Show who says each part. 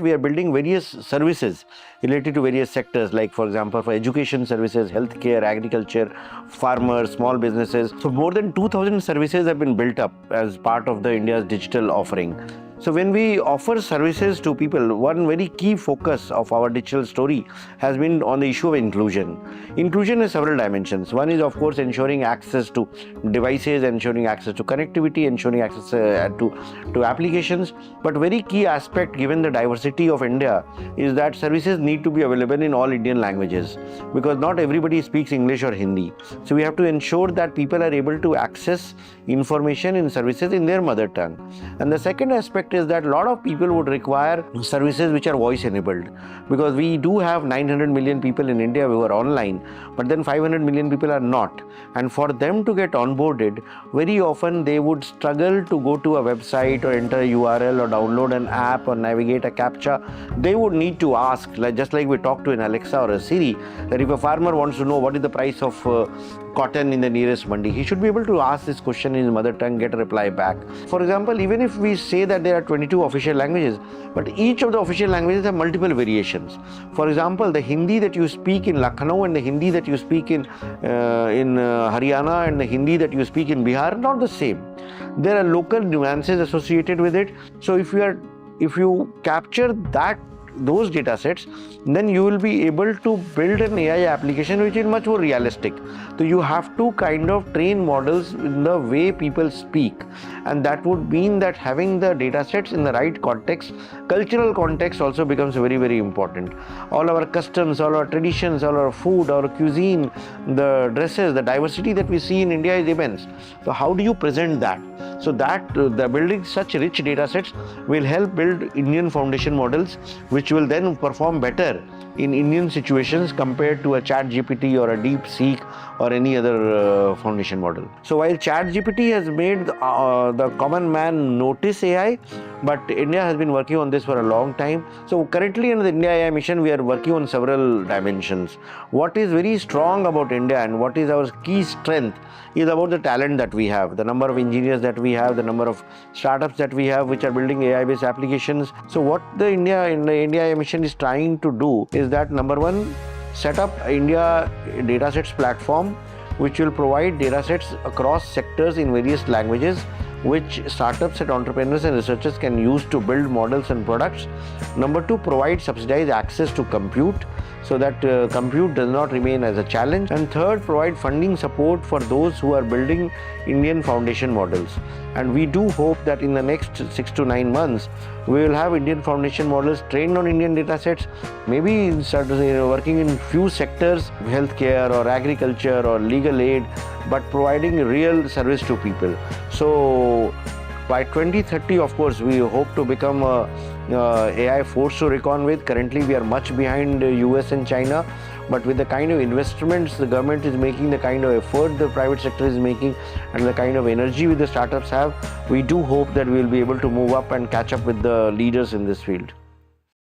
Speaker 1: We are building various services related to various sectors, like for example for education services, healthcare, agriculture, farmers, small businesses. So more than 2000 services have been built up as part of the India's digital offering. So when we offer services to people, one very key focus of our digital story has been on the issue of inclusion. Inclusion has several dimensions. One is of course ensuring access to devices, ensuring access to connectivity, ensuring access to applications. But very key aspect given the diversity of India is that services need to be available in all Indian languages, because not everybody speaks English or Hindi. So we have to ensure that people are able to access information in services in their mother tongue. And the second aspect is that a lot of people would require services which are voice enabled, because we do have 900 million people in India who are online, but then 500 million people are not. And for them to get onboarded, very often they would struggle to go to a website or enter a URL or download an app or navigate a CAPTCHA. They would need to ask, just like we talk to an Alexa or a Siri, that if a farmer wants to know what is the price of cotton in the nearest mandi, he should be able to ask this question in his mother tongue, get a reply back. For example, even if we say that there are 22 official languages, but each of the official languages have multiple variations. For example, the Hindi that you speak in Lucknow and the Hindi that you speak in Haryana and the Hindi that you speak in Bihar are not the same. There are local nuances associated with it. So if you capture those data sets, then you will be able to build an AI application which is much more realistic. So you have to kind of train models in the way people speak, and that would mean that having the data sets in the right context, cultural context also becomes very, very important. All our customs, all our traditions, all our food, our cuisine, the dresses, the diversity that we see in India is immense. So how do you present that? So that the building such rich data sets will help build Indian foundation models, which will then perform better in Indian situations compared to a ChatGPT or a DeepSeek or any other foundation model. So while ChatGPT has made the common man notice AI, but India has been working on this for a long time. So currently in the India AI mission, we are working on several dimensions. What is very strong about India and what is our key strength is about the talent that we have, the number of engineers that we have, the number of startups that we have which are building AI-based applications. So what the India AI mission is trying to do is that, number one, set up India datasets platform which will provide datasets across sectors in various languages, which startups and entrepreneurs and researchers can use to build models and products. Number two, provide subsidized access to compute so that compute does not remain as a challenge. And third, provide funding support for those who are building Indian foundation models. And we do hope that in the next 6 to 9 months, we will have Indian foundation models trained on Indian datasets, maybe working in few sectors, healthcare or agriculture or legal aid, but providing real service to people. So by 2030, of course, we hope to become a AI force to reckon with. Currently, we are much behind US and China, but with the kind of investments the government is making, the kind of effort the private sector is making, and the kind of energy which the startups have, we do hope that we will be able to move up and catch up with the leaders in this field.